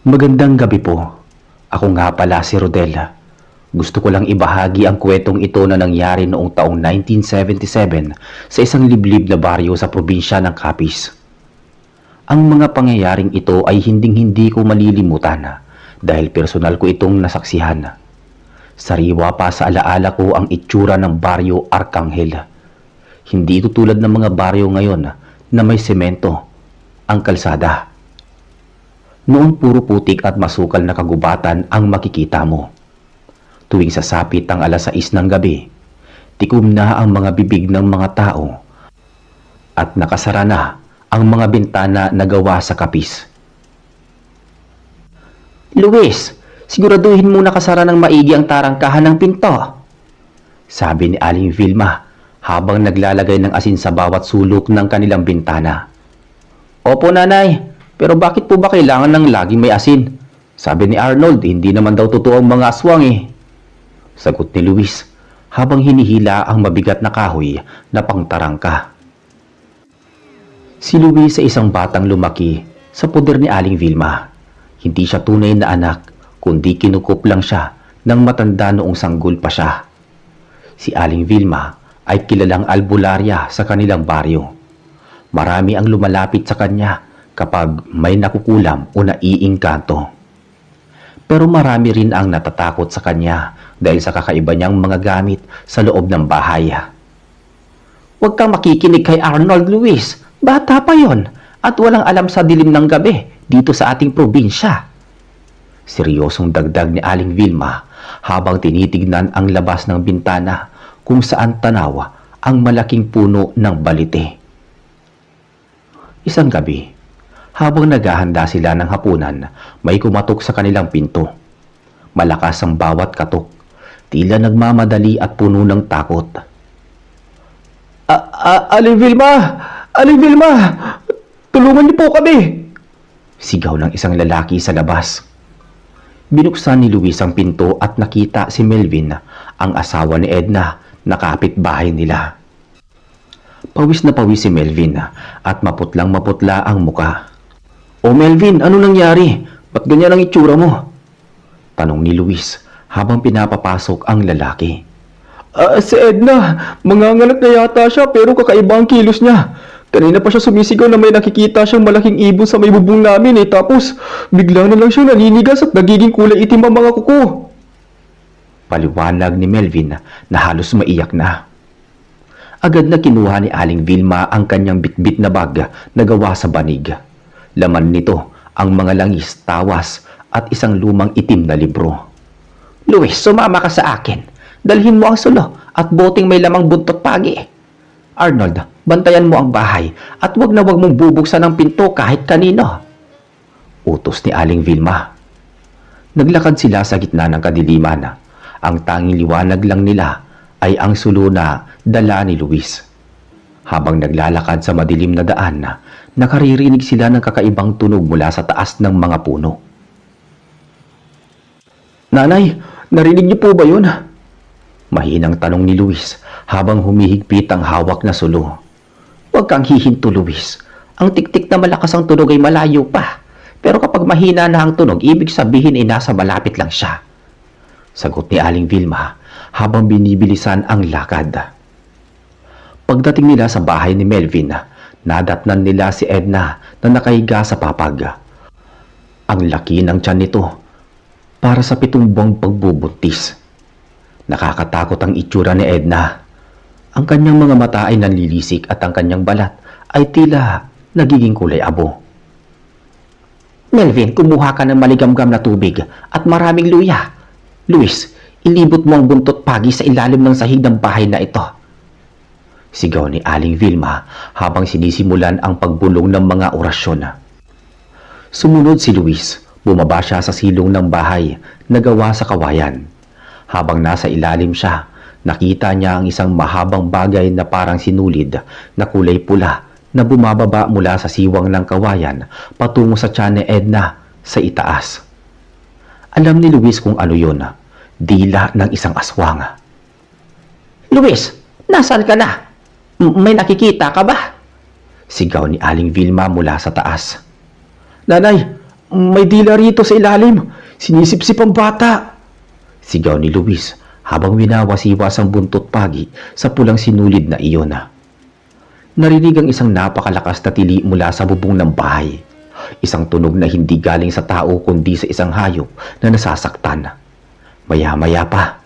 Magandang gabi po. Ako nga pala si Rodel. Gusto ko lang ibahagi ang kwentong ito na nangyari noong taong 1977 sa isang liblib na baryo sa probinsya ng Capiz. Ang mga pangyayaring ito ay hinding-hindi ko malilimutan dahil personal ko itong nasaksihan. Sariwa pa sa alaala ko ang itsura ng baryo Arcangel. Hindi ito tulad ng mga baryo ngayon na may semento ang kalsada. Noon puro putik at masukal na kagubatan ang makikita mo. Tuwing sasapit ang 6:00 ng gabi, tikom na ang mga bibig ng mga tao at nakasara na ang mga bintana na gawa sa kapis. Luis, siguraduhin mo nakasara ng maigi ang tarangkahan ng pinto, sabi ni Aling Vilma habang naglalagay ng asin sa bawat sulok ng kanilang bintana. Opo, nanay. Pero bakit po ba kailangan ng laging may asin? Sabi ni Arnold, hindi naman daw totoo ang mga aswang eh. Sagot ni Luis habang hinihila ang mabigat na kahoy na pangtarangka. Si Luis ay isang batang lumaki sa poder ni Aling Vilma. Hindi siya tunay na anak, kundi kinukup lang siya ng matanda noong sanggol pa siya. Si Aling Vilma ay kilalang albularya sa kanilang baryo. Marami ang lumalapit sa kanya kapag may nakukulam o naiingkanto. Pero marami rin ang natatakot sa kanya dahil sa kakaiba niyang mga gamit sa loob ng bahay. Huwag kang makikinig kay Arnold, Luis. Bata pa yon at walang alam sa dilim ng gabi dito sa ating probinsya. Seryosong dagdag ni Aling Vilma habang tinitignan ang labas ng bintana kung saan tanaw ang malaking puno ng balite. Isang gabi, habang naghahanda sila ng hapunan, may kumatok sa kanilang pinto. Malakas ang bawat katok, tila nagmamadali at puno ng takot. Aling Vilma! Aling Vilma! Tulungan niyo po kami! Sigaw ng isang lalaki sa labas. Binuksan ni Luis ang pinto at nakita si Melvin, ang asawa ni Edna, na kapitbahay nila. Pawis na pawis si Melvin at maputlang-maputla ang muka. O Melvin, ano nangyari? Ba't ganyan ang itsura mo? Tanong ni Luis habang pinapapasok ang lalaki. Si Edna, manganganak na yata siya pero kakaiba ang kilos niya. Kanina pa siya sumisigaw na may nakikita siyang malaking ibon sa may bubong namin tapos bigla na lang siya naninigas at nagiging kulay itim ang mga kuko. Paliwanag ni Melvin na halos maiyak na. Agad na kinuha ni Aling Vilma ang kanyang bitbit na bag na gawa sa banig. Laman nito ang mga langis, tawas at isang lumang itim na libro. Luis, sumama ka sa akin. Dalhin mo ang sulo at boteng may lamang buntot pagi. Arnold, bantayan mo ang bahay at wag na wag mong bubuksan ang pinto kahit kanino. Utos ni Aling Vilma. Naglakad sila sa gitna ng kadiliman. Ang tanging liwanag lang nila ay ang sulo na dala ni Luis. Habang naglalakad sa madilim na daan, nakaririnig sila ng kakaibang tunog mula sa taas ng mga puno. Nanay, narinig niyo po ba yun? Mahinang tanong ni Luis habang humihigpit ang hawak na sulo. Huwag kang hihinto, Luis. Ang tiktik na malakas ang tunog ay malayo pa. Pero kapag mahina na ang tunog, ibig sabihin ay nasa malapit lang siya. Sagot ni Aling Vilma habang binibilisan ang lakad. Pagdating nila sa bahay ni Melvin, nadatnan nila si Edna na nakahiga sa papag. Ang laki ng tiyan nito para sa 7 buwang pagbubuntis. Nakakatakot ang itsura ni Edna. Ang kanyang mga mata ay nanlilisik at ang kanyang balat ay tila nagiging kulay abo. Melvin, kumuha ka ng maligamgam na tubig at maraming luya. Luis, ilibot mo ang buntot pagi sa ilalim ng sahig ng bahay na ito. Sigaw ni Aling Vilma habang sinisimulan ang pagbulong ng mga orasyon. Sumunod si Luis. Bumaba siya sa silong ng bahay na gawa sa kawayan. Habang nasa ilalim siya, nakita niya ang isang mahabang bagay na parang sinulid na kulay pula na bumababa mula sa siwang ng kawayan patungo sa tiyan ni Edna sa itaas. Alam ni Luis kung ano yun. Dila ng isang aswang. Luis, nasaan ka na? May nakikita ka ba? Sigaw ni Aling Vilma mula sa taas. Nanay, May dila rito sa ilalim. Sinisipsip ang bata. Sigaw ni Luis habang winawasiwas ang buntot pagi sa pulang sinulid na iyon. Narinig ang isang napakalakas na tili mula sa bubong ng bahay. Isang tunog na hindi galing sa tao kundi sa isang hayop na nasasaktan. Maya-maya pa,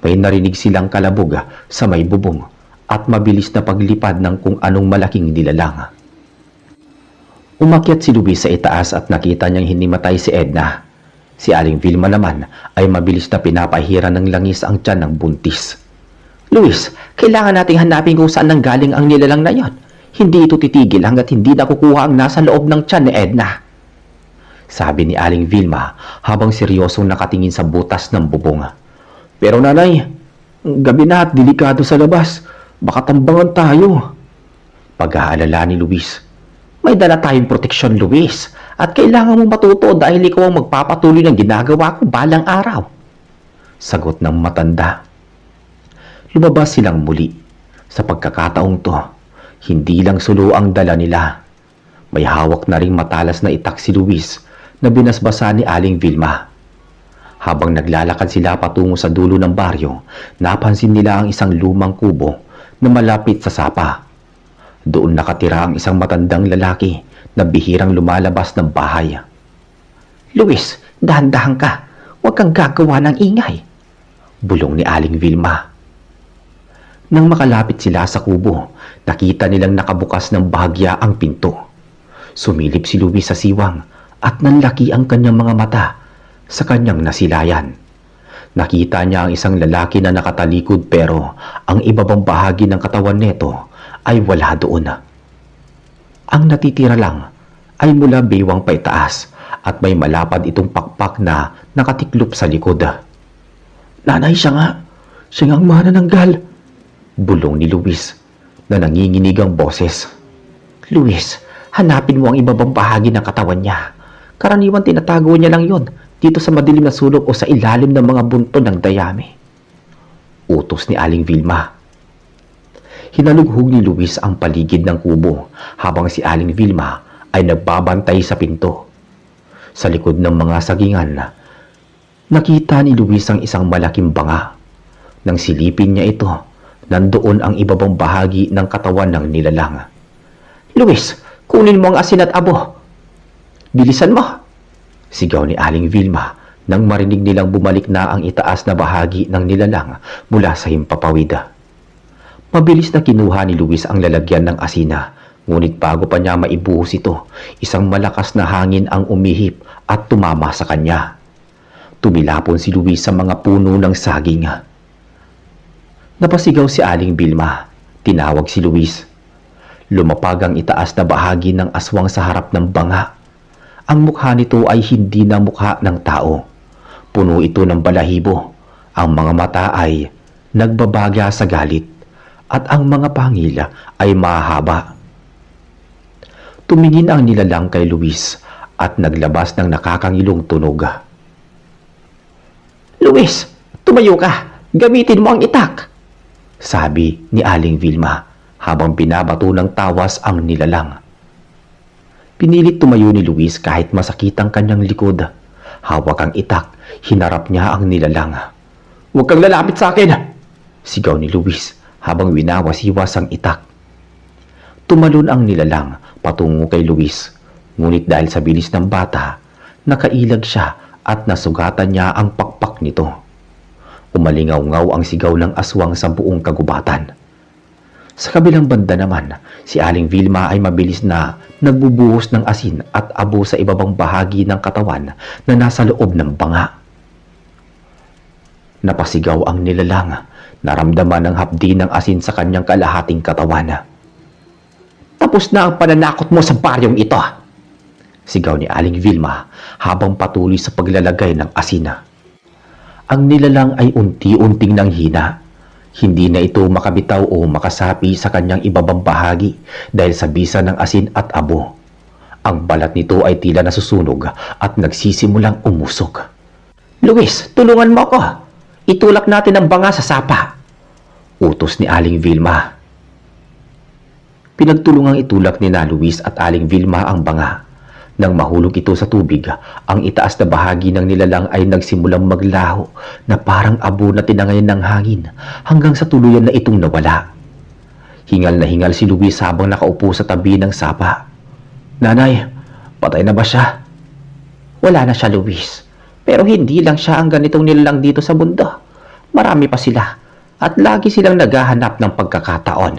may narinig silang kalabog sa may bubong at mabilis na paglipad ng kung anong malaking nilalang. Umakyat si Luis sa itaas at nakita niyang hinimatay si Edna. Si Aling Vilma naman ay mabilis na pinapahiran ng langis ang tiyan ng buntis. Luis, kailangan nating hanapin kung saan nanggaling ang nilalang na yon. Hindi ito titigil hanggat hindi nakukuha ang nasa loob ng tiyan ni Edna. Sabi ni Aling Vilma habang seryosong nakatingin sa butas ng bubong. Pero nanay, gabi na at delikado sa labas. Baka tambangan tayo. Pag-aalala ni Luis. May dala tayong proteksyon, Luis. At kailangan mong matuto dahil ikaw ang magpapatuloy ng ginagawa ko balang araw. Sagot ng matanda. Lumabas silang muli. Sa pagkakataong to, hindi lang sulo ang dala nila. May hawak na ring matalas na itak si Luis na binasbasa ni Aling Vilma. Habang naglalakad sila patungo sa dulo ng baryo, napansin nila ang isang lumang kubo na malapit sa sapa. Doon nakatira ang isang matandang lalaki na bihirang lumalabas ng bahay. Luis, dahan-dahan ka. Huwag kang gagawa ng ingay. Bulong ni Aling Vilma. Nang makalapit sila sa kubo, nakita nilang nakabukas ng bahagya ang pinto. Sumilip si Luis sa siwang at nanlaki ang kanyang mga mata sa kanyang nasilayan. Nakita niya ang isang lalaki na nakatalikod pero ang ibabang bahagi ng katawan nito ay wala doon. Ang natitira lang ay mula baywang paitaas at may malapad itong pakpak na nakatiklop sa likod. Nanay, siya nga. Siya nga ang manananggal. Bulong ni Luis na nanginginig ang boses. Luis, hanapin mo ang ibabang bahagi ng katawan niya. Karaniwan tinatago niya lang yon dito sa madilim na sulok o sa ilalim ng mga bunto ng dayami. Utos ni Aling Vilma. Hinalughog ni Luis ang paligid ng kubo habang si Aling Vilma ay nagbabantay sa pinto. Sa likod ng mga sagingan, nakita ni Luis ang isang malaking banga. Nang silipin niya ito, nandoon ang ibabang bahagi ng katawan ng nilalang. Luis, kunin mo ang asin at abo. Bilisan mo! Sigaw ni Aling Vilma nang marinig nilang bumalik na ang itaas na bahagi ng nilalang mula sa himpapawid. Mabilis na kinuha ni Luis ang lalagyan ng asina, ngunit bago pa niya maibuhos ito, isang malakas na hangin ang umihip at tumama sa kanya. Tumilapon si Luis sa mga puno ng saging. Napasigaw si Aling Vilma. Tinawag si Luis. Lumapag ang itaas na bahagi ng aswang sa harap ng banga. Ang mukha nito ay hindi na mukha ng tao. Puno ito ng balahibo. Ang mga mata ay nagbabagya sa galit at ang mga pangil ay mahaba. Tumingin ang nilalang kay Luis at naglabas ng nakakangilong tunog. Luis, tumayo ka! Gamitin mo ang itak! Sabi ni Aling Vilma habang binabato ng tawas ang nilalang. Pinilit tumayo ni Luis kahit masakit ang kanyang likod. Hawak ang itak, hinarap niya ang nilalang. Huwag kang lalapit sa akin! Sigaw ni Luis habang winawasiwas ang itak. Tumalon ang nilalang patungo kay Luis. Ngunit dahil sa bilis ng bata, nakailag siya at nasugatan niya ang pakpak nito. Umalingaw-ngaw ang sigaw ng aswang sa buong kagubatan. Sa kabilang banda naman, si Aling Vilma ay mabilis na nagbubuhos ng asin at abo sa ibabang bahagi ng katawan na nasa loob ng banga. Napasigaw ang nilalang. Naramdaman ng hapdi ng asin sa kanyang kalahating katawan. Tapos na ang pananakot mo sa baryong ito! Sigaw ni Aling Vilma habang patuloy sa paglalagay ng asin. Ang nilalang ay unti-unting nanghina. Hindi na ito makabitaw o makasapi sa kanyang ibabang bahagi dahil sa bisa ng asin at abo. Ang balat nito ay tila nasusunog at nagsisimulang umusok. Luis, tulungan mo ako! Itulak natin ang banga sa sapa. Utos ni Aling Vilma. Pinagtulungang itulak ni na Luis at Aling Vilma ang banga. Nang mahulog ito sa tubig, ang itaas na bahagi ng nilalang ay nagsimulang maglaho na parang abo na tinangayan ng hangin hanggang sa tuluyan na itong nawala. Hingal na hingal si Luis habang nakaupo sa tabi ng sapa. "Nanay, patay na ba siya?" "Wala na siya, Luis. Pero hindi lang siya ang ganitong nilalang dito sa mundo. Marami pa sila at lagi silang naghahanap ng pagkakataon."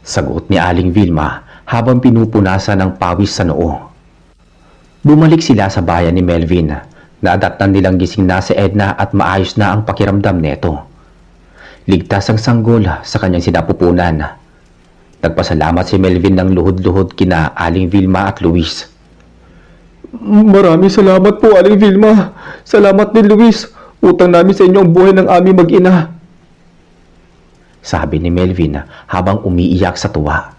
Sagot ni Aling Vilma habang pinupunasan ng pawis sa noo. Bumalik sila sa bayan ni Melvin. Nadatnan nilang gising na si Edna at maayos na ang pakiramdam neto. Ligtas ang sanggol sa kanyang sinapupunan. Nagpasalamat si Melvin ng luhod-luhod kina Aling Vilma at Luis. "Maraming salamat po, Aling Vilma. Salamat din, Luis. Utang namin sa inyo ang buhay ng aming mag-ina," sabi ni Melvin habang umiiyak sa tuwa.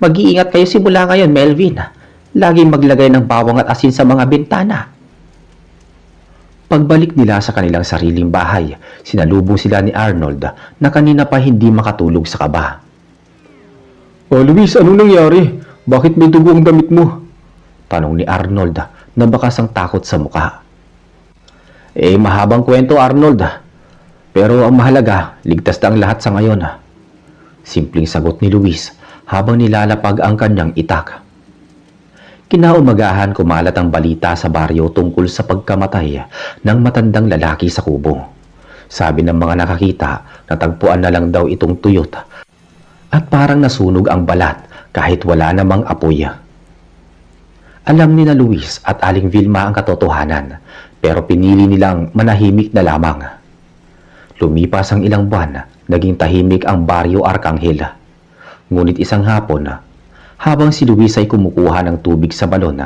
"Mag-iingat kayo simula ngayon, Melvin. Laging maglagay ng bawang at asin sa mga bintana." Pagbalik nila sa kanilang sariling bahay, sinalubong sila ni Arnold na kanina pa hindi makatulog sa kaba. "Oh, Luis, anong nangyari? Bakit may dugo ang damit mo?" tanong ni Arnold na bakas ang takot sa muka. Mahabang kwento, Arnold. Pero ang mahalaga, ligtas na ang lahat sa ngayon." Simpleng sagot ni Luis habang nilalapag ang kanyang itak. Kinaumagahan kumalat ang balita sa baryo tungkol sa pagkamatay ng matandang lalaki sa kubo. Sabi ng mga nakakita, natagpuan na lang daw itong tuyot at parang nasunog ang balat kahit wala namang apoy. Alam ni na Luis at Aling Vilma ang katotohanan, pero pinili nilang manahimik na lamang. Lumipas ang ilang buwan, naging tahimik ang baryo Arcangel. Ngunit isang hapon, habang si Luis ay kumukuha ng tubig sa balon,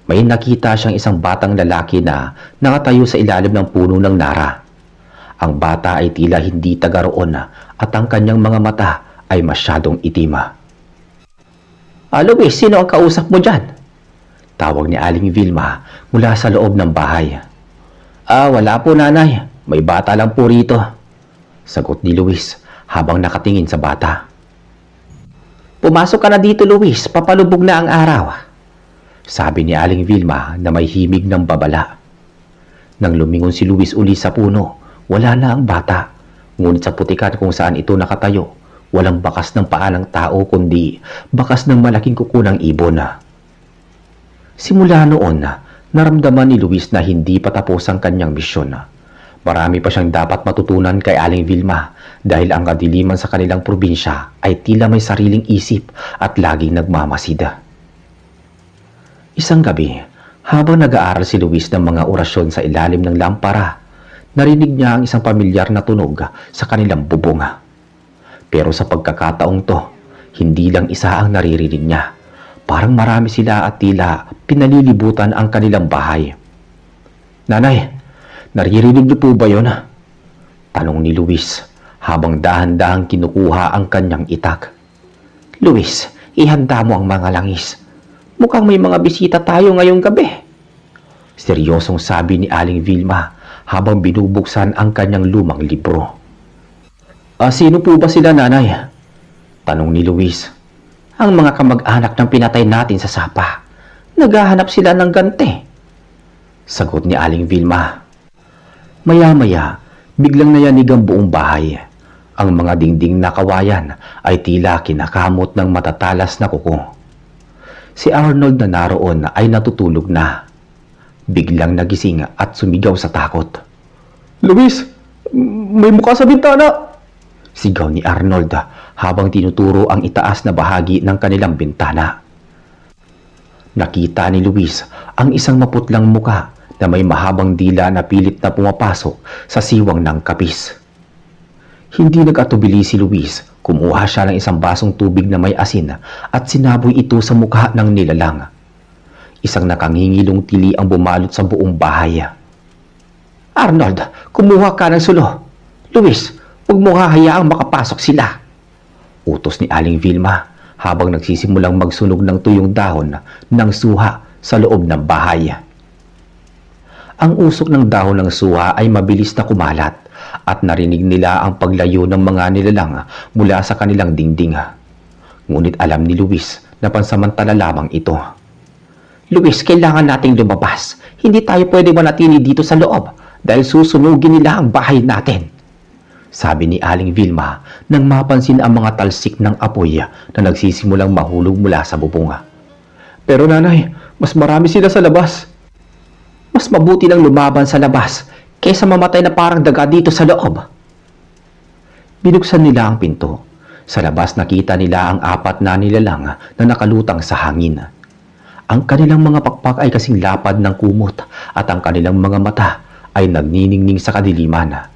may nakita siyang isang batang lalaki na nakatayo sa ilalim ng puno ng nara. Ang bata ay tila hindi taga roon at ang kanyang mga mata ay masyadong itim. "Luis, sino ang kausap mo dyan?" tawag ni Aling Vilma mula sa loob ng bahay. Wala po, nanay. May bata lang po rito," sagot ni Luis habang nakatingin sa bata. "Pumasok ka na dito, Luis. Papalubog na ang araw," sabi ni Aling Vilma na may himig ng babala. Nang lumingon si Luis uli sa puno, wala na ang bata. Ngunit sa putikan kung saan ito nakatayo, walang bakas ng paa ng tao kundi bakas ng malaking kuko ng ibon. Simula noon, naramdaman ni Luis na hindi pa tapos ang kanyang misyon. Marami pa siyang dapat matutunan kay Aling Vilma dahil ang kadiliman sa kanilang probinsya ay tila may sariling isip at laging nagmamasid. Isang gabi, habang nag-aaral si Luis ng mga orasyon sa ilalim ng lampara, narinig niya ang isang pamilyar na tunog sa kanilang bubong. Pero sa pagkakataong to, hindi lang isa ang naririnig niya. Parang marami sila at tila pinalilibutan ang kanilang bahay. "Nanay, naririnig niyo po ba yun?" tanong ni Luis habang dahan-dahang kinukuha ang kanyang itak. "Luis, ihanda mo ang mga langis. Mukhang may mga bisita tayo ngayong gabi," seryosong sabi ni Aling Vilma habang binubuksan ang kanyang lumang libro. Sino po ba sila, nanay?" tanong ni Luis. "Ang mga kamag-anak ng pinatay natin sa sapa. Naghahanap sila ng ganti," sagot ni Aling Vilma. Maya-maya, biglang nayanig ang buong bahay. Ang mga dingding na kawayan ay tila kinakamot ng matatalas na kuko. Si Arnold na naroon ay natutulog na. Biglang nagising at sumigaw sa takot. "Luis, may mukha sa bintana!" sigaw ni Arnold habang tinuturo ang itaas na bahagi ng kanilang bintana. Nakita ni Luis ang isang maputlang muka na may mahabang dila na pilit na pumapasok sa siwang ng kapis. Hindi nag-atubili si Luis. Kumuha siya ng isang basong tubig na may asin at sinaboy ito sa mukha ng nilalang. Isang nakangingilong tili ang bumalot sa buong bahay. "Arnold, kumuha ka ng sulo. Luis, huwag mo hahayaang makapasok sila," utos ni Aling Vilma habang nagsisimulang magsunog ng tuyong dahon ng suha sa loob ng bahay. Ang usok ng dahon ng suha ay mabilis na kumalat at narinig nila ang paglayo ng mga nilalang mula sa kanilang dingding. Ngunit alam ni Luis na pansamantala lamang ito. Luis, kailangan nating lumabas. Hindi tayo pwede manatili dito sa loob dahil susunugin nila ang bahay natin. Sabi ni Aling Vilma nang mapansin ang mga talsik ng apoy na nagsisimulang mahulog mula sa bubunga. Pero nanay, mas marami sila sa labas. Mas mabuti nang lumaban sa labas kaysa mamatay na parang daga dito sa loob. Binuksan nila ang pinto. Sa labas nakita nila ang 4 na nilalang na nakalutang sa hangin. Ang kanilang mga pakpak ay kasing lapad ng kumot at ang kanilang mga mata ay nagniningning sa kadiliman.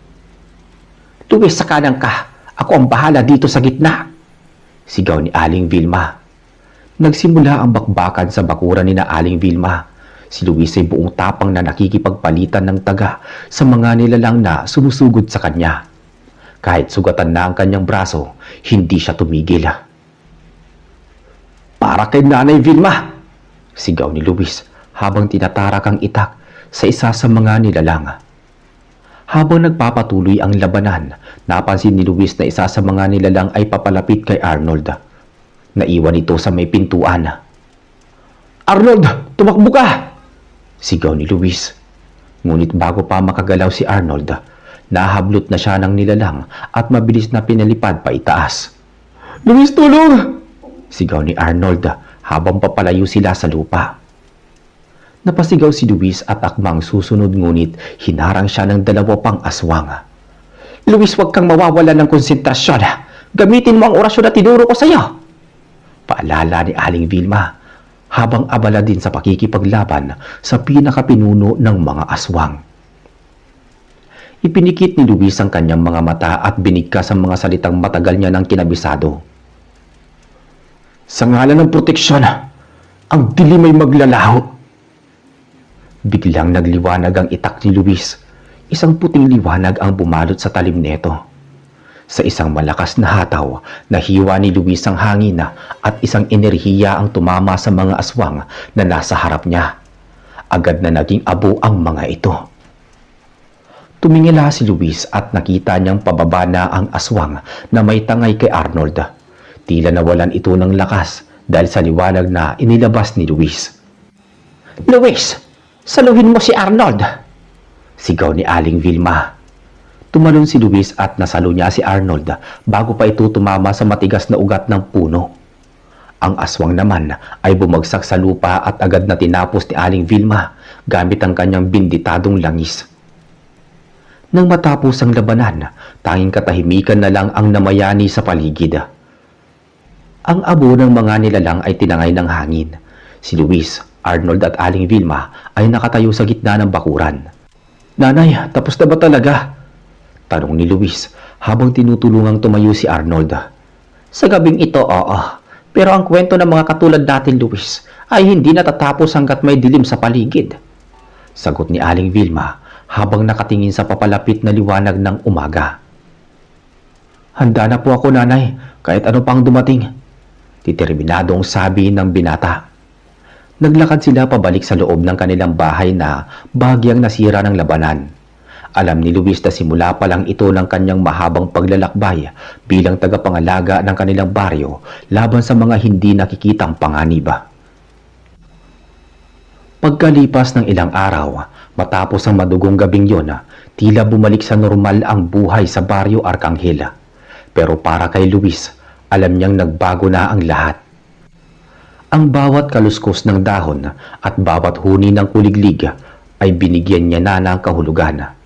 Luis, sa kanan ka. Ako ang bahala dito sa gitna. Sigaw ni Aling Vilma. Nagsimula ang bakbakan sa bakuran ni na Aling Vilma. Si Luis ay buong tapang na nakikipagpalitan ng taga sa mga nilalang na sumusugod sa kanya. Kahit sugatan na ang kanyang braso, hindi siya tumigil. Para kay Nanay Vilma! Sigaw ni Luis habang tinatarak ang itak sa isa sa mga nilalang. Habang nagpapatuloy ang labanan, napansin ni Luis na isa sa mga nilalang ay papalapit kay Arnold. Naiwan ito sa may pintuan. Arnold! Tumakbo ka! Sigaw ni Luis. Ngunit bago pa makagalaw si Arnold, nahablot na siya ng nilalang at mabilis na pinalipad pa itaas. Luis, tulong! Sigaw ni Arnold habang papalayo sila sa lupa. Napasigaw si Luis at akmang susunod ngunit hinarang siya ng 2 pang aswang. Luis, huwag kang mawawala ng konsentrasyon. Gamitin mo ang orasyon na tinuro ko sa iyo. Paalala ni Aling Vilma habang abala din sa pakikipaglaban sa pinakapinuno ng mga aswang. Ipinikit ni Luis ang kanyang mga mata at binigkas ang mga salitang matagal niya ng kinabisado. Sa ngalan ng proteksyon, ang dilim ay maglalaho. Biglang nagliwanag ang itak ni Luis. Isang puting liwanag ang bumalot sa talim neto. Sa isang malakas na hataw, nahiwa ni Luis ang hangin at isang enerhiya ang tumama sa mga aswang na nasa harap niya. Agad na naging abo ang mga ito. Tumingala si Luis at nakita niyang pababa na ang aswang na may tangay kay Arnold. Tila nawalan ito ng lakas dahil sa liwanag na inilabas ni Luis. Luis, saluhin mo si Arnold! Sigaw ni Aling Vilma. Tumalon si Luis at nasalo niya si Arnold bago pa ito tumama sa matigas na ugat ng puno. Ang aswang naman ay bumagsak sa lupa at agad na tinapos ni Aling Vilma gamit ang kanyang binditadong langis. Nang matapos ang labanan, tanging katahimikan na lang ang namayani sa paligid. Ang abo ng mga nilalang ay tinangay ng hangin. Si Luis, Arnold at Aling Vilma ay nakatayo sa gitna ng bakuran. Nanay, tapos na ba talaga? Tanong ni Luis habang tinutulungang tumayo si Arnold. Sa gabing ito, oo. Pero ang kwento ng mga katulad natin, Luis, ay hindi natatapos hanggat may dilim sa paligid. Sagot ni Aling Vilma habang nakatingin sa papalapit na liwanag ng umaga. Handa na po ako, nanay, kahit ano pang dumating. Determinadong sabi ng binata. Naglakad sila pabalik sa loob ng kanilang bahay na bahagyang nasira ng labanan. Alam ni Luis na simula pa lang ito ng kanyang mahabang paglalakbay bilang tagapangalaga ng kanilang baryo laban sa mga hindi nakikitang panganib. Pagkalipas ng ilang araw, matapos ang madugong gabing yon, tila bumalik sa normal ang buhay sa baryo Arkanghel. Pero para kay Luis, alam niyang nagbago na ang lahat. Ang bawat kaluskos ng dahon at bawat huni ng kuliglig ay binigyan niya na ng kahulugan.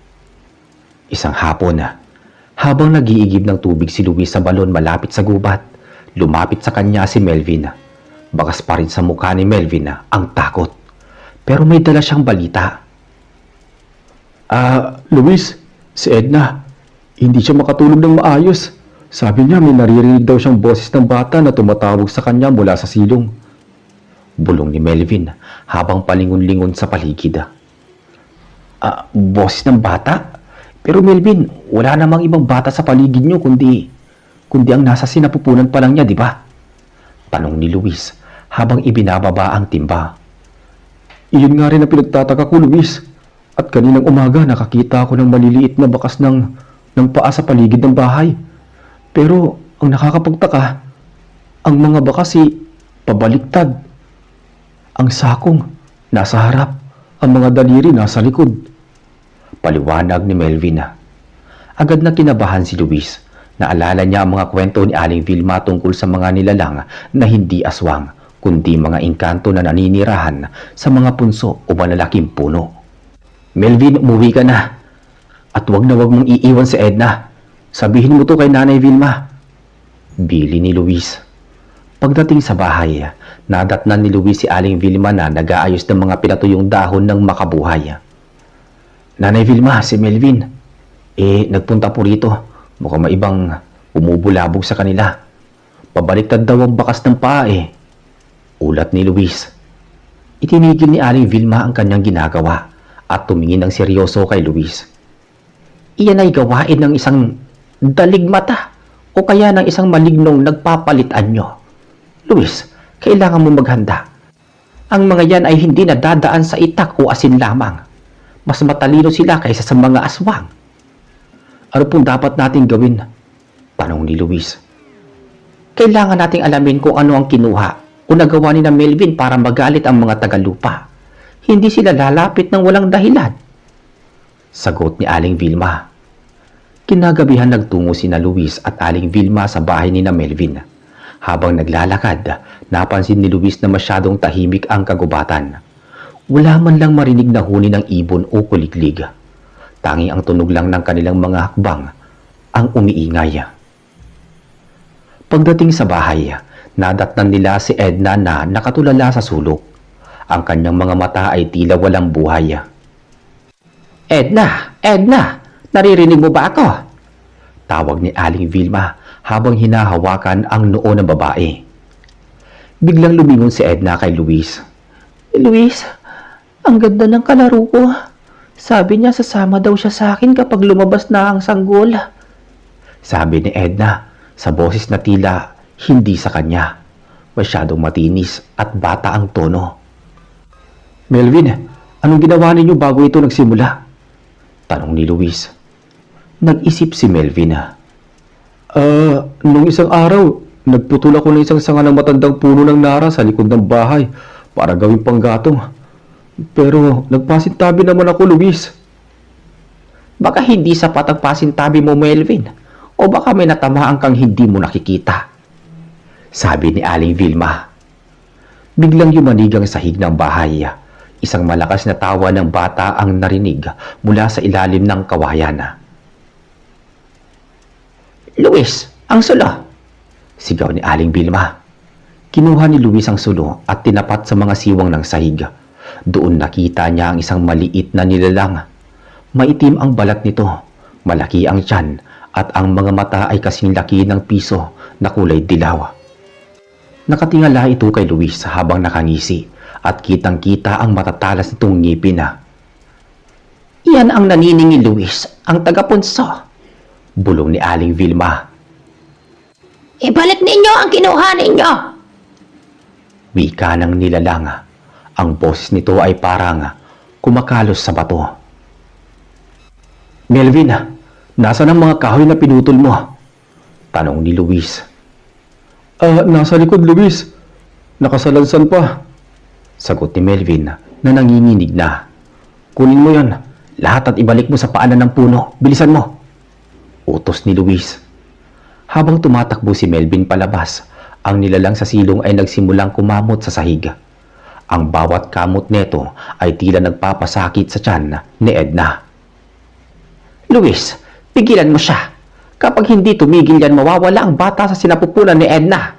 Isang hapon, habang nag-iigib ng tubig si Luis sa balon malapit sa gubat, lumapit sa kanya si Melvin. Bakas pa rin sa mukha ni Melvin ang takot. Pero may dala siyang balita. Luis, si Edna, hindi siya makatulog ng maayos. Sabi niya may naririnig daw siyang boses ng bata na tumatawag sa kanya mula sa silong. Bulong ni Melvin habang palingon-lingon sa paligid. Boses ng bata? Pero Melvin, wala namang ibang bata sa paligid niyo kundi ang nasa sinapupunan pa lang niya, di ba? Tanong ni Luis habang ibinababa ang timba. Iyon nga rin ang pinagtataka ko, Luis. At kaninang umaga nakakita ako ng maliliit na bakas ng paa sa paligid ng bahay. Pero ang nakakapagtaka, ang mga bakas pabaliktad. Ang sakong nasa harap, ang mga daliri nasa likod. Paliwanag ni Melvin. Agad na kinabahan si Luis. Naalala niya ang mga kwento ni Aling Vilma tungkol sa mga nilalang na hindi aswang, kundi mga engkanto na naninirahan sa mga punso o malalaking puno. Melvin, umuwi ka na. At wag na wag mong iiwan si Edna. Sabihin mo to kay Nanay Vilma. Bili ni Luis. Pagdating sa bahay, nadatnan ni Luis si Aling Vilma na nag-aayos ng mga pinatuyong dahon ng makabuhay. Nanay Vilma, si Melvin. Nagpunta po rito. Mukhang maibang umubulabog sa kanila. Pabaliktad daw ang bakas ng paa Ulat ni Luis. Itinigil ni Aling Vilma ang kanyang ginagawa at tumingin ng seryoso kay Luis. Iyan ay gawain ng isang daligmata o kaya ng isang malignong nagpapalitan nyo. Luis, kailangan mo maghanda. Ang mga yan ay hindi nadadaan sa itak o asin lamang. Mas matalino sila kaysa sa mga aswang. Ano pong dapat natin gawin? Tanong ni Luis. Kailangan nating alamin kung ano ang kinuha o nagawa ni na Melvin para magalit ang mga tagalupa. Hindi sila lalapit ng walang dahilan. Sagot ni Aling Vilma. Kinagabihan nagtungo sina Luis at Aling Vilma sa bahay ni na Melvin. Habang naglalakad, napansin ni Luis na masyadong tahimik ang kagubatan. Wala man lang marinig na huni ng ibon o kuliglig. Tanging ang tunog lang ng kanilang mga hakbang ang umiingay. Pagdating sa bahay, nadatnan nila si Edna na nakatulala sa sulok. Ang kanyang mga mata ay tila walang buhay. Edna! Edna! Naririnig mo ba ako? Tawag ni Aling Vilma habang hinahawakan ang noo ng babae. Biglang lumingon si Edna kay Luis. Luis, ang ganda ng kalaro ko. Sabi niya sasama daw siya sa akin kapag lumabas na ang sanggol. Sabi ni Edna sa boses na tila hindi sa kanya. Masyadong matinis at bata ang tono. Melvin, anong ginawa ninyo bago ito nagsimula? Tanong ni Luis. Nag-isip si Melvin. Nung isang araw, nagputol ako ng isang sanga ng matandang puno ng nara sa likod ng bahay para gawing panggatong. Pero nagpasintabi naman ako, Luis. Baka hindi sapat ang pasintabi mo, Melvin. O baka may natamaan kang hindi mo nakikita. Sabi ni Aling Vilma. Biglang yumanig ang sahig ng bahay. Isang malakas na tawa ng bata ang narinig mula sa ilalim ng kawayan. Luis, ang sulo! Sigaw ni Aling Vilma. Kinuha ni Luis ang sulo at tinapat sa mga siwang ng sahig. Doon nakita niya ang isang maliit na nilalang. Maitim ang balat nito, malaki ang tiyan, at ang mga mata ay kasing laki ng piso na kulay dilaw. Nakatingala ito kay Luis habang nakangisi at kitang-kita ang matatalas nitong ngipin. Iyan ang naniningi Luis, ang tagapunso. Bulong ni Aling Vilma. Ibalik ninyo ang kinuha ninyo! Wika ng nilalang. Ang boses nito ay parang kumakalos sa bato. Melvin, nasaan ang mga kahoy na pinutol mo? Tanong ni Luis. Nasa likod, Luis. Nakasalansan pa. Sagot ni Melvin na nanginginig na. Kunin mo yan. Lahat at ibalik mo sa paanan ng puno. Bilisan mo. Utos ni Luis. Habang tumatakbo si Melvin palabas, ang nilalang sa silong ay nagsimulang kumamot sa sahig. Ang bawat kamot neto ay tila nagpapasakit sa tiyan ni Edna. Luis, pigilan mo siya. Kapag hindi tumigil yan, mawawala ang bata sa sinapupunan ni Edna.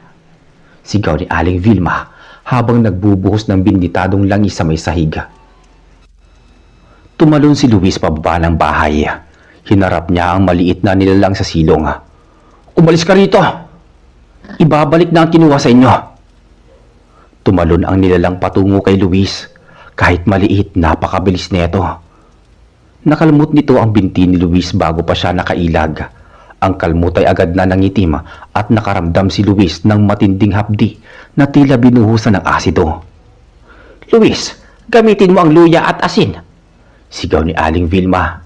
Sigaw ni Aling Vilma habang nagbubuhos ng binditadong langis sa may sahig. Tumalon si Luis pababa ng bahay. Hinarap niya ang maliit na nilalang sa silong. Umalis ka rito! Ibabalik na ang kinuha sa inyo. Tumalon ang nilalang patungo kay Luis. Kahit maliit, napakabilis nito. Nakalmot nito ang binti ni Luis bago pa siya nakailag. Ang kalmot ay agad na nangitim at nakaramdam si Luis ng matinding hapdi na tila binuhusan ng asido. Luis, gamitin mo ang luya at asin! Sigaw ni Aling Vilma.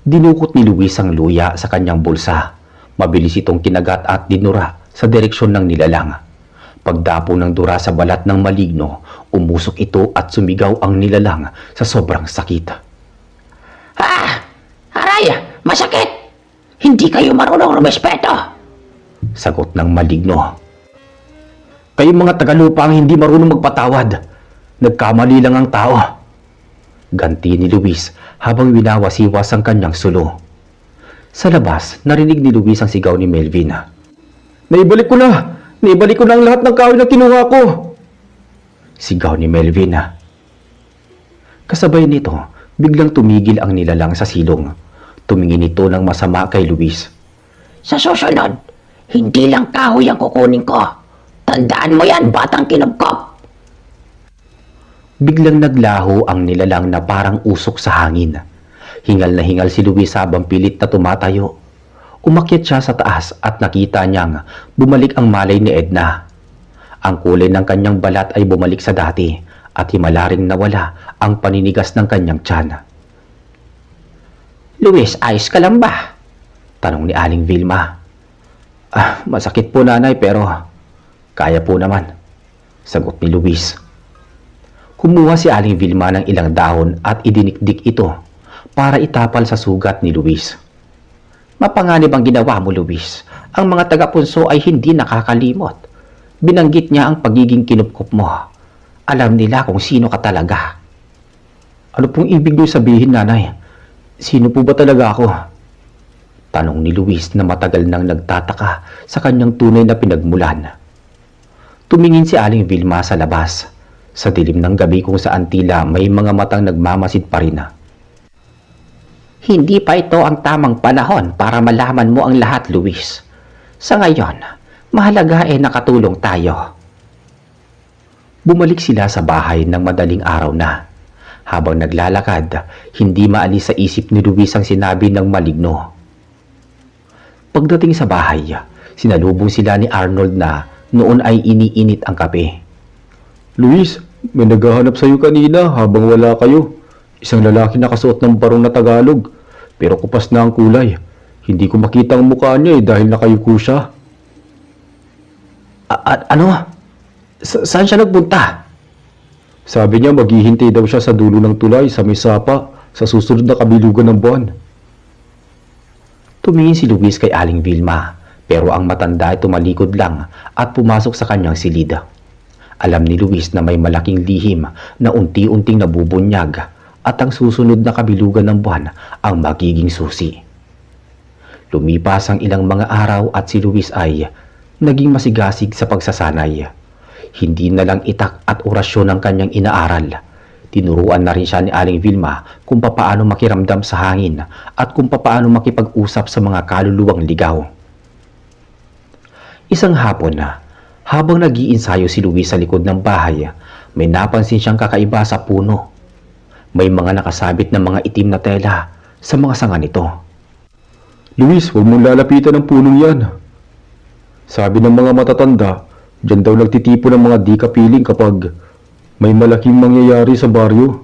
Dinukot ni Luis ang luya sa kanyang bulsa. Mabilis itong kinagat at dinura sa direksyon ng nilalang. Pagdapo ng dura sa balat ng maligno, umusok ito at sumigaw ang nilalang sa sobrang sakit. Aray! Masakit! Hindi kayo marunong rumespeto! Sagot ng maligno. Kayong mga tagalupa ang hindi marunong magpatawad. Nagkamali lang ang tao. Ganti ni Luis habang winawasiwas ang kanyang sulo. Sa labas, narinig ni Luis ang sigaw ni Melvin. Naibalik ko na! Naibalik ko na ang lahat ng kahoy na kinuha ko! Sigaw ni Melvin. Kasabay nito, biglang tumigil ang nilalang sa silong. Tumingin ito ng masama kay Luis. Sa susunod, hindi lang kahoy ang kukunin ko. Tandaan mo yan, batang kinubkop! Biglang naglaho ang nilalang na parang usok sa hangin. Hingal na hingal si Luis habang pilit na tumatayo. Umakyat siya sa taas at nakita niyang bumalik ang malay ni Edna. Ang kulay ng kanyang balat ay bumalik sa dati at himala ring nawala ang paninigas ng kanyang tiyan. Luis, ayos ka lang ba? Tanong ni Aling Vilma. Masakit po nanay pero kaya po naman. Sagot ni Luis. Kumuha si Aling Vilma ng ilang dahon at idinikdik ito para itapal sa sugat ni Luis. Mapanganib ang ginawa mo, Luis. Ang mga taga-punso ay hindi nakakalimot. Binanggit niya ang pagiging kinupkup mo. Alam nila kung sino ka talaga. Ano pong ibig niyo sabihin, nanay? Sino po ba talaga ako? Tanong ni Luis na matagal nang nagtataka sa kanyang tunay na pinagmulan. Tumingin si Aling Vilma sa labas, sa dilim ng gabi kung saan tila may mga matang nagmamasid pa rin. Hindi pa ito ang tamang panahon para malaman mo ang lahat, Luis. Sa ngayon, mahalaga nakatulong tayo. Bumalik sila sa bahay ng madaling araw na. Habang naglalakad, hindi maalis sa isip ni Luis ang sinabi ng maligno. Pagdating sa bahay, sinalubong sila ni Arnold na noon ay iniinit ang kape. Luis, may naghahanap sa iyo kanina habang wala kayo. Isang lalaki nakasuot ng barong na Tagalog, pero kupas na ang kulay. Hindi ko makita ang mukha niya dahil nakayuko siya. Ano? Saan siya nagpunta? Sabi niya maghihintay daw siya sa dulo ng tulay sa may sapa sa susunod na kabilugan ng buwan. Tumingin si Luis kay Aling Vilma, pero ang matanda ay tumalikod lang at pumasok sa kanyang silid. Alam ni Luis na may malaking lihim na unti-unting nabubunyag at ang susunod na kabilugan ng buwan ang magiging susi. Lumipas ang ilang mga araw at si Luis ay naging masigasig sa pagsasanay. Hindi na lang itak at orasyon ang kanyang inaaral. Tinuruan na rin siya ni Aling Vilma kung papaano makiramdam sa hangin at kung papaano makipag-usap sa mga kaluluwang ligaw. Isang hapon na, habang nag-iinsayo si Luis sa likod ng bahay, may napansin siyang kakaiba sa puno. May mga nakasabit na mga itim na tela sa mga sanga nito. Luis, huwag mong lalapitan ng punong yan. Sabi ng mga matatanda, diyan daw nagtitipo ng mga di kapiling kapag may malaking mangyayari sa baryo.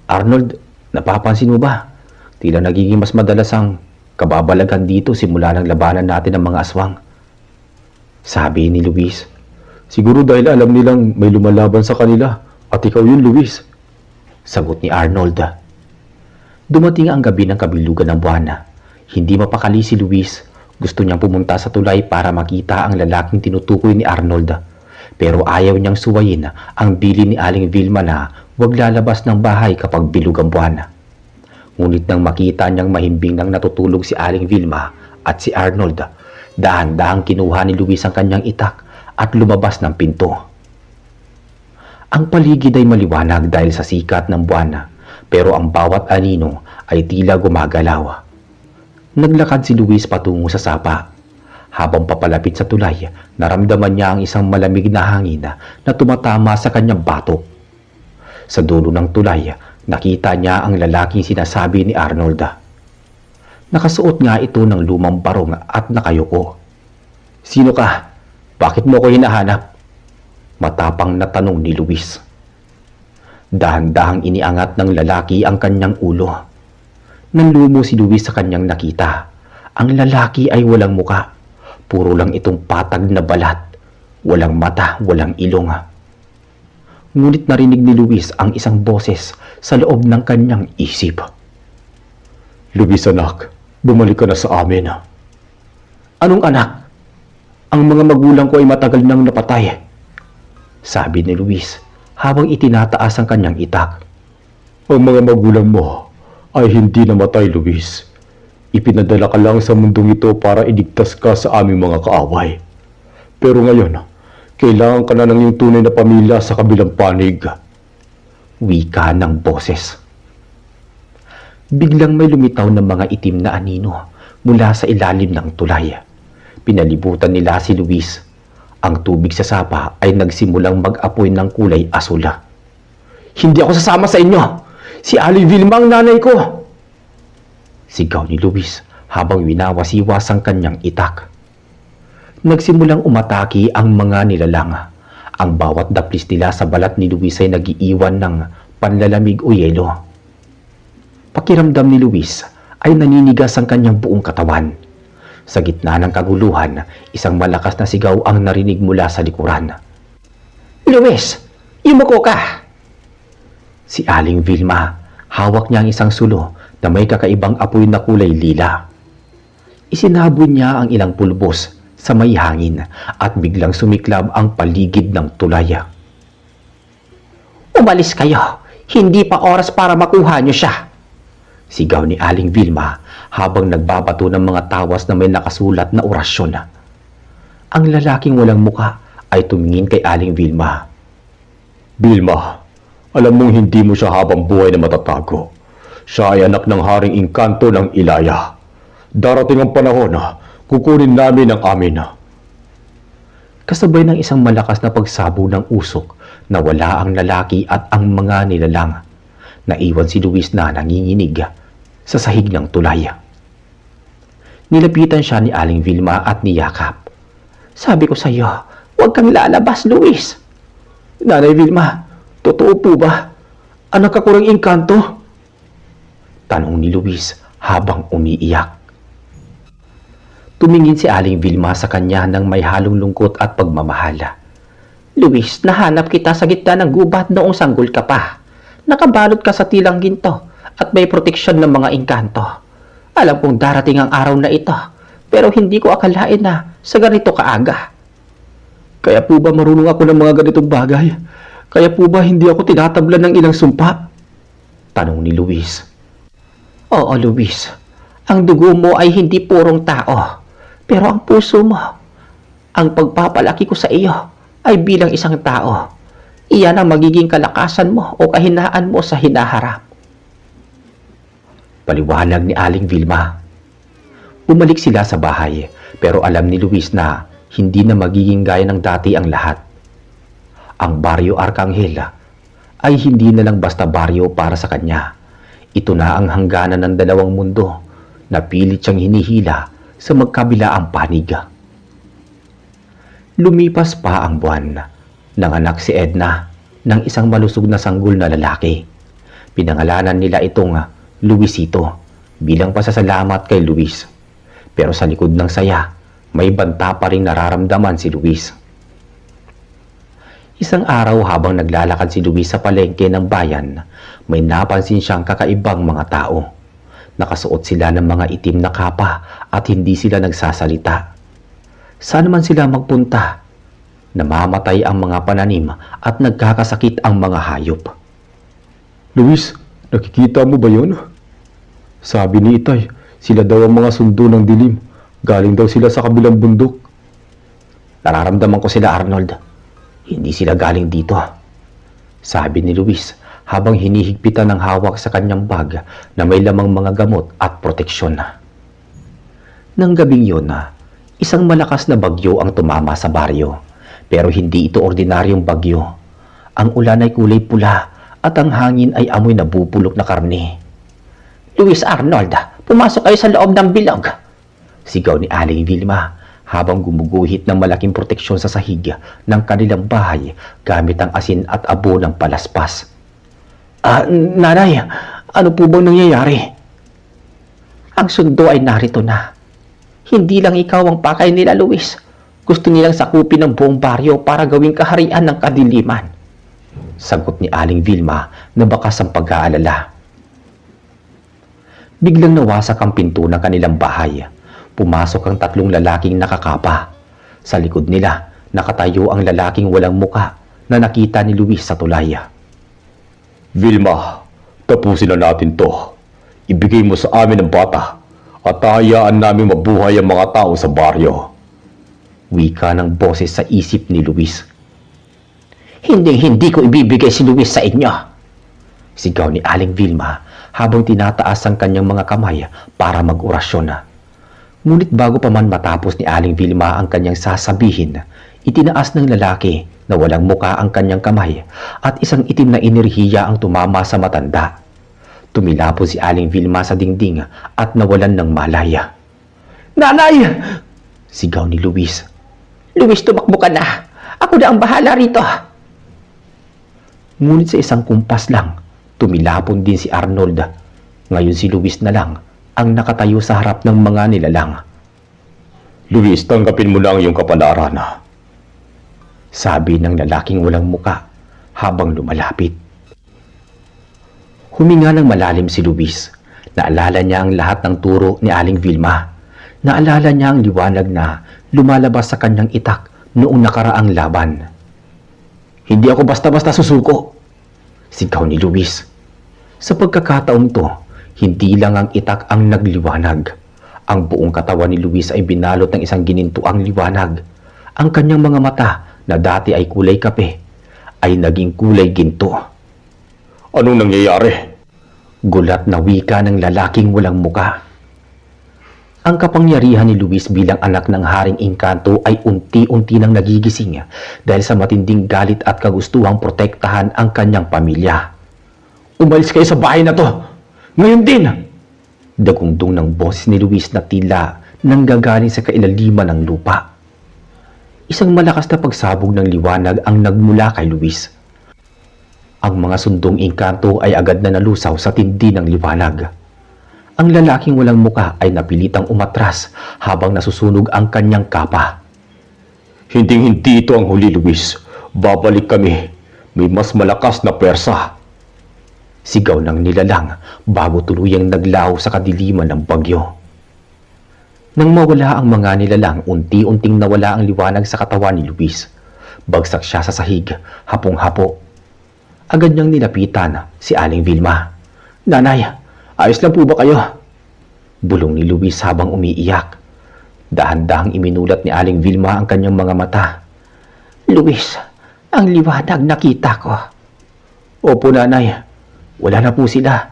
Arnold, napapansin mo ba? Tila nagiging mas madalas ang kababalagan dito simula ng labanan natin ng mga aswang. Sabi ni Luis. Siguro dahil alam nilang may lumalaban sa kanila at ikaw yun, Luis. Sagot ni Arnold. Dumating ang gabi ng kabilugan ng buwan. Hindi mapakali si Luis. Gusto niyang pumunta sa tulay para makita ang lalaking tinutukoy ni Arnold. Pero ayaw niyang suwayin ang bili ni Aling Vilma na huwag lalabas ng bahay kapag bilog ang buwan. Ngunit nang makita niyang mahimbing nang natutulog si Aling Vilma at si Arnold, dahan-dahang kinuha ni Luis ang kanyang itak at lumabas ng pinto. Ang paligid ay maliwanag dahil sa sikat ng buwan, pero ang bawat anino ay tila gumagalaw. Naglakad si Luis patungo sa sapa. Habang papalapit sa tulay, naramdaman niya ang isang malamig na hangin na tumatama sa kanyang batok. Sa dulo ng tulay, nakita niya ang lalaking sinasabi ni Arnold. Nakasuot nga ito ng lumang barong at nakayuko. Sino ka? Bakit mo ko hinahanap? Matapang na tanong ni Luis. Dahan-dahang iniangat ng lalaki ang kanyang ulo. Nanlumo si Luis sa kanyang nakita. Ang lalaki ay walang muka. Puro lang itong patag na balat. Walang mata, walang ilong. Ngunit narinig ni Luis ang isang boses sa loob ng kanyang isip. Luis anak, bumalik ka na sa amin. Anong anak? Ang mga magulang ko ay matagal nang napatay, sabi ni Luis habang itinataas ang kanyang itak. Ang mga magulang mo ay hindi namatay, Luis. Ipinadala ka lang sa mundong ito para iligtas ka sa aming mga kaaway. Pero ngayon, kailangan ka na ng iyong tunay na pamilya sa kabilang panig. Wika ng boses. Biglang may lumitaw ng mga itim na anino mula sa ilalim ng tulay. Pinalibutan nila si Luis. Ang tubig sa sapa ay nagsimulang mag-apoy ng kulay asula. Hindi ako sasama sa inyo! Si Ali Vilma ang nanay ko! Sigaw ni Luis habang winawasiwas ang kanyang itak. Nagsimulang umataki ang mga nilalang. Ang bawat daplis nila sa balat ni Luis ay nagiiwan ng panlalamig o yelo. Pakiramdam ni Luis ay naninigas ang kanyang buong katawan. Sa gitna ng kaguluhan, isang malakas na sigaw ang narinig mula sa likuran. Luis! Yumuko ka! Si Aling Vilma, hawak niya ang isang sulo na may kakaibang apoy na kulay lila. Isinabon niya ang ilang pulbos sa may hangin at biglang sumiklab ang paligid ng tulay. Umalis kayo! Hindi pa oras para makuha niyo siya! Sigaw ni Aling Vilma habang nagbabato ng mga tawas na may nakasulat na orasyon. Ang lalaking walang muka ay tumingin kay Aling Vilma. Vilma, alam mong hindi mo siya habang buhay na matatago. Siya ay anak ng Haring Engkanto ng Ilaya. Darating ang panahon na kukunin namin ang amin. Kasabay ng isang malakas na pagsabo ng usok, nawala ang lalaki at ang mga nilalang. Naiwan si Luis na nanginginig sa sahig ng tulay. Nilapitan siya ni Aling Vilma at niyakap. Sabi ko sa iyo, huwag kang lalabas, Luis. Nanay Vilma, totoo po ba? Anak ako ng Engkanto? Tanong ni Luis habang umiiyak. Tumingin si Aling Vilma sa kanya ng may halong lungkot at pagmamahal. Luis, nahanap kita sa gitna ng gubat noong sanggol ka pa. Nakabalot ka sa tilang ginto at may proteksyon ng mga engkanto. Alam kong darating ang araw na ito, pero hindi ko akalain na sa ganito kaaga. Kaya po ba marunong ako ng mga ganitong bagay? Kaya po ba hindi ako tinatablan ng ilang sumpa? Tanong ni Luis. Oo, Luis. Ang dugo mo ay hindi purong tao, pero ang puso mo, ang pagpapalaki ko sa iyo ay bilang isang tao. Iyan ang magiging kalakasan mo o kahinaan mo sa hinaharap. Paliwanag ni Aling Vilma. Bumalik sila sa bahay, pero alam ni Luis na hindi na magiging gaya ng dati ang lahat. Ang Baryo Arcangel ay hindi na lang basta baryo para sa kanya. Ito na ang hangganan ng dalawang mundo na pilit siyang hinihila sa magkabilaang panig. Lumipas pa ang buwan. Nanganak si Edna ng isang malusog na sanggol na lalaki. Pinangalanan nila itong Luisito bilang pasasalamat kay Luis. Pero sa likod ng saya, may banta pa rin nararamdaman si Luis. Isang araw habang naglalakad si Luis sa palengke ng bayan, may napansin siyang kakaibang mga tao. Nakasuot sila ng mga itim na kapa at hindi sila nagsasalita. Saan man sila magpunta, namamatay ang mga pananim at nagkakasakit ang mga hayop. Luis, nakikita mo ba yun? Sabi ni Itay, sila daw ang mga sundo ng dilim. Galing daw sila sa kabilang bundok. Nararamdaman ko sila, Arnold. Hindi sila galing dito. Sabi ni Luis habang hinihigpitan ng hawak sa kanyang bag na may lamang mga gamot at proteksyon. Nang gabing yun, isang malakas na bagyo ang tumama sa baryo. Pero hindi ito ordinaryong bagyo. Ang ulan ay kulay pula at ang hangin ay amoy nabubulok na karne. Luis, Arnold, pumasok kayo sa loob ng bilog. Sigaw ni Aling Vilma habang gumuguhit ng malaking proteksyon sa sahig ng kanilang bahay gamit ang asin at abo ng palaspas. Nanay, ano po bang nangyayari? Ang sundo ay narito na. Hindi lang ikaw ang pakay nila, Luis. Gusto nilang sakupin ang buong baryo para gawing kaharian ng kadiliman. Sagot ni Aling Vilma na bakas ang pag-aalala. Biglang nawasak ang pinto ng kanilang bahay. Pumasok ang 3 lalaking nakakapa. Sa likod nila, nakatayo ang lalaking walang muka na nakita ni Luis sa tulay. Vilma, tapusin na natin to. Ibigay mo sa amin ang bata at hayaan namin mabuhay ang mga tao sa baryo. Wika ng boses sa isip ni Luis. Hindi ko ibibigay si Luis sa inyo. Sigaw ni Aling Vilma habang tinataas ang kanyang mga kamay para mag-orasyon. Ngunit bago pa man matapos ni Aling Vilma ang kanyang sasabihin, itinaas ng lalaki na walang muka ang kanyang kamay at isang itim na enerhiya ang tumama sa matanda. Tumilapo si Aling Vilma sa dingding at nawalan ng malaya. Nanay! Sigaw ni Luis. Luis, tumakbo ka na. Ako na ang bahala rito. Ngunit sa isang kumpas lang, tumilapon din si Arnold. Ngayon si Luis na lang ang nakatayo sa harap ng mga nilalang. Luis, tanggapin mo lang yung kapalaran. Sabi ng lalaking walang muka habang lumalapit. Huminga ng malalim si Luis. Naalala niya ang lahat ng turo ni Aling Vilma. Naalala niya ang liwanag na lumalabas sa kanyang itak noong nakaraang laban. Hindi ako basta-basta susuko, sigaw ni Luis. Sa pagkakataong to, hindi lang ang itak ang nagliwanag. Ang buong katawan ni Luis ay binalot ng isang ginintuang liwanag. Ang kanyang mga mata na dati ay kulay kape ay naging kulay ginto. Anong nangyayari? Gulat na wika ng lalaking walang muka. Ang kapangyarihan ni Luis bilang anak ng Haring Engkanto ay unti-unti nang nagigising dahil sa matinding galit at kagustuhang protektahan ang kanyang pamilya. Umalis kayo sa bahay na to! Ngayon din! Dagundong ng boses ni Luis na tila nanggagaling sa kailaliman ng lupa. Isang malakas na pagsabog ng liwanag ang nagmula kay Luis. Ang mga sundong engkanto ay agad na nalusaw sa tindi ng liwanag. Ang lalaking walang muka ay napilitang umatras habang nasusunog ang kanyang kapa. Hinding-hindi ito ang huli, Luis. Babalik kami. May mas malakas na persa. Sigaw ng nilalang bago tuluyang naglaho sa kadiliman ng bagyo. Nang mawala ang mga nilalang, unti-unting nawala ang liwanag sa katawan ni Luis. Bagsak siya sa sahig, hapong-hapo. Agad niyang nilapitan si Aling Vilma. Nanay, ayos lang po ba kayo? Bulong ni Luis habang umiiyak. Dahan-dahang iminulat ni Aling Vilma ang kanyang mga mata. Luis, ang liwanag nakita ko. Opo, nanay. Wala na po sila.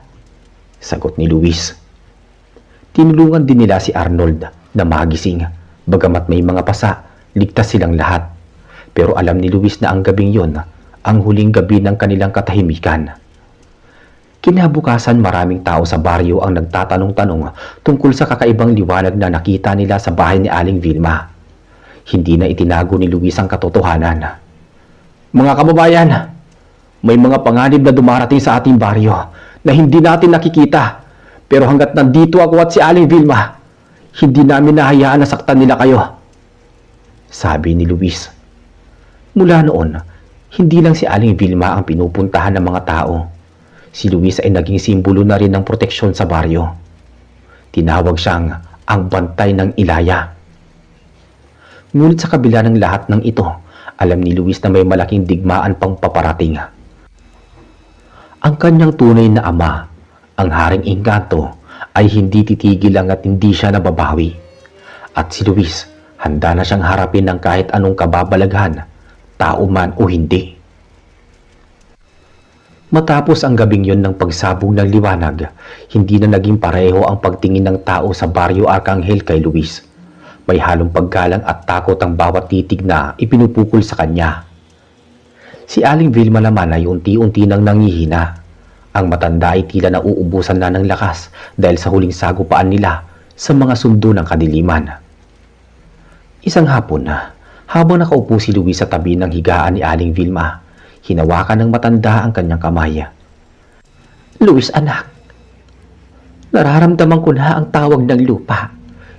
Sagot ni Luis. Tinulungan din nila si Arnold na magising. Bagamat may mga pasa, ligtas silang lahat. Pero alam ni Luis na ang gabing yon ang huling gabi ng kanilang katahimikan. Kinabukasan, maraming tao sa baryo ang nagtatanong-tanong tungkol sa kakaibang liwanag na nakita nila sa bahay ni Aling Vilma. Hindi na itinago ni Luis ang katotohanan. Mga kababayan, may mga panganib na dumarating sa ating baryo na hindi natin nakikita. Pero hanggat nandito ako at si Aling Vilma, hindi namin nahayaan na saktan nila kayo. Sabi ni Luis. Mula noon, hindi lang si Aling Vilma ang pinupuntahan ng mga tao. Si Luis ay naging simbolo na rin ng proteksyon sa baryo. Tinawag siyang ang bantay ng Ilaya. Ngunit sa kabila ng lahat ng ito, alam ni Luis na may malaking digmaan pang paparating. Ang kanyang tunay na ama, ang Haring Engkanto, ay hindi titigil lang at hindi siya nababawi. At si Luis, handa na siyang harapin ng kahit anong kababalaghan, tao man o hindi. Matapos ang gabing yon ng pagsabog ng liwanag, hindi na naging pareho ang pagtingin ng tao sa baryo Arcangel kay Luis. May halong paggalang at takot ang bawat titig na ipinupukol sa kanya. Si Aling Vilma naman ay unti-unti nang nangihina. Ang matanda ay tila nauubusan na ng lakas dahil sa huling sagupaan nila sa mga sundo ng kadiliman. Isang hapon na, habang nakaupo si Luis sa tabi ng higaan ni Aling Vilma, hinawakan ng matanda ang kanyang kamay. Luis, anak, nararamdaman ko na ang tawag ng lupa.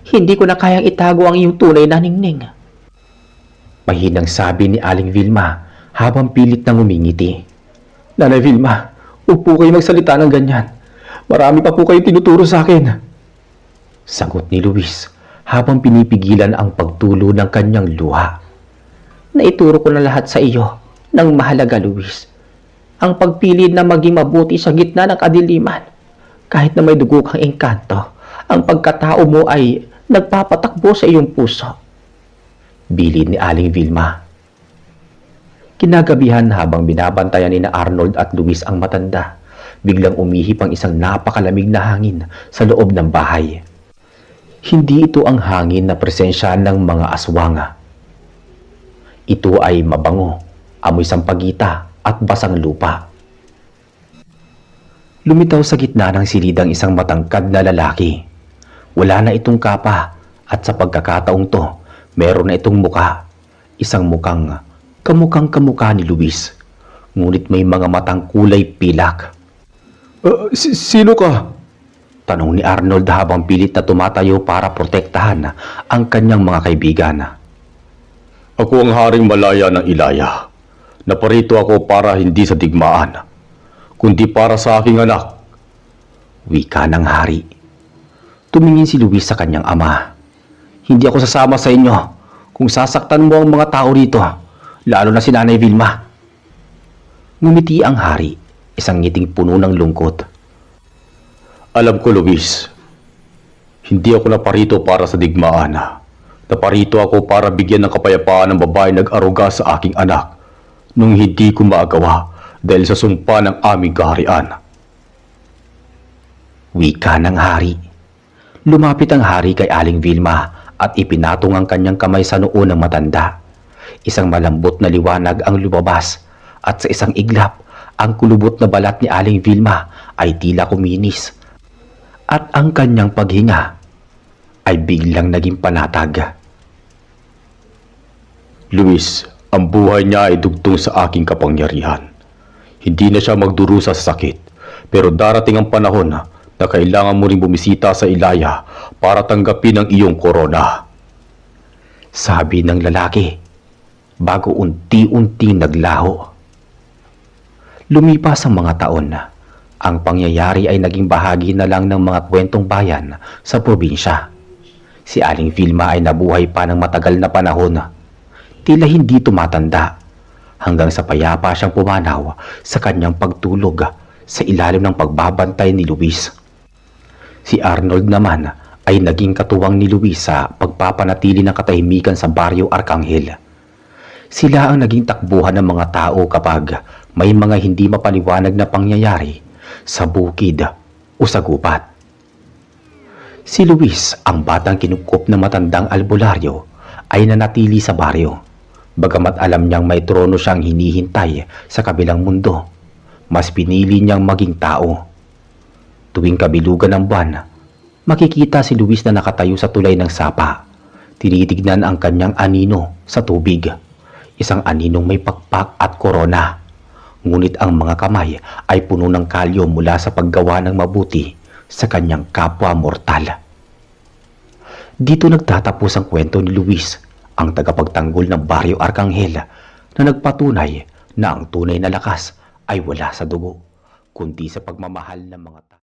Hindi ko na kayang itago ang iyong tunay na ningning. Mahinang sabi ni Aling Vilma habang pilit nang umingiti. Nanay Vilma, huwag po kayo magsalita ng ganyan. Marami pa po kayo tinuturo sa akin. Sagot ni Luis habang pinipigilan ang pagtulo ng kanyang luha. Naituro ko na lahat sa iyo ng mahalaga, Luis. Ang pagpili na maging mabuti sa gitna ng kadiliman. Kahit na may dugo kang engkanto, ang pagkatao mo ay nagpapatakbo sa iyong puso. Bilin ni Aling Vilma. Kinagabihan habang binabantayan ni na Arnold at Luis ang matanda, biglang umihip ang isang napakalamig na hangin sa loob ng bahay. Hindi ito ang hangin na presensya ng mga aswanga. Ito ay mabango, amoy sampagita at basang lupa. Lumitaw sa gitna ng silidang isang matangkad na lalaki. Wala na itong kapa at sa pagkakataong to, meron na itong muka. Isang mukhang kamukha ni Luis. Ngunit may mga matang kulay pilak. Sino ka? Tanong ni Arnold habang pilit na tumatayo para protektahan ang kanyang mga kaibigan. Ako ang Haring Malaya ng Ilaya. Naparito ako para hindi sa digmaan, kundi para sa aking anak. Wika ng hari. Tumingin si Luis sa kanyang ama. Hindi ako sasama sa inyo kung sasaktan mo ang mga tao rito, lalo na si Nanay Vilma. Ngumiti ang hari, isang ngiting puno ng lungkot. Alam ko, Luis, hindi ako naparito para sa digmaan. Naparito ako para bigyan ng kapayapaan ng babae nag-aruga sa aking anak nung hindi ko maagawa dahil sa sumpa ng aming kaharian. Wika ng hari. Lumapit ang hari kay Aling Vilma at ipinatong ang kanyang kamay sa noo ng matanda. Isang malambot na liwanag ang lumabas at sa isang iglap, ang kulubot na balat ni Aling Vilma ay tila kuminis at ang kanyang paghinga ay biglang naging panatag. Luis, ang buhay niya ay dugtong sa aking kapangyarihan. Hindi na siya magdurusa sa sakit, pero darating ang panahon na kailangan mo ring bumisita sa Ilaya para tanggapin ang iyong korona. Sabi ng lalaki, bago unti-unting naglaho. Lumipas ang mga taon, ang pangyayari ay naging bahagi na lang ng mga kwentong bayan sa probinsya. Si Aling Vilma ay nabuhay pa ng matagal na panahon. Tila hindi tumatanda hanggang sa payapa siyang pumanaw sa kanyang pagtulog sa ilalim ng pagbabantay ni Luis. Si Arnold naman ay naging katuwang ni Luis sa pagpapanatili ng katahimikan sa Baryo Arcangel. Sila ang naging takbuhan ng mga tao kapag may mga hindi mapaliwanag na pangyayari sa bukid o sa gubat. Si Luis, ang batang kinukup ng matandang albularyo, ay nanatili sa baryo. Bagamat alam niyang may trono siyang hinihintay sa kabilang mundo, mas pinili niyang maging tao. Tuwing kabilugan ng buwan, makikita si Luis na nakatayo sa tulay ng sapa. Tinitignan ang kanyang anino sa tubig. Isang aninong may pakpak at korona. Ngunit ang mga kamay ay puno ng kalyo mula sa paggawa ng mabuti sa kanyang kapwa mortal. Dito nagtatapos ang kwento ni Luis, ang tagapagtanggol ng Baryo Arcangel, na nagpatunay na ang tunay na lakas ay wala sa dugo, kundi sa pagmamahal ng mga tao.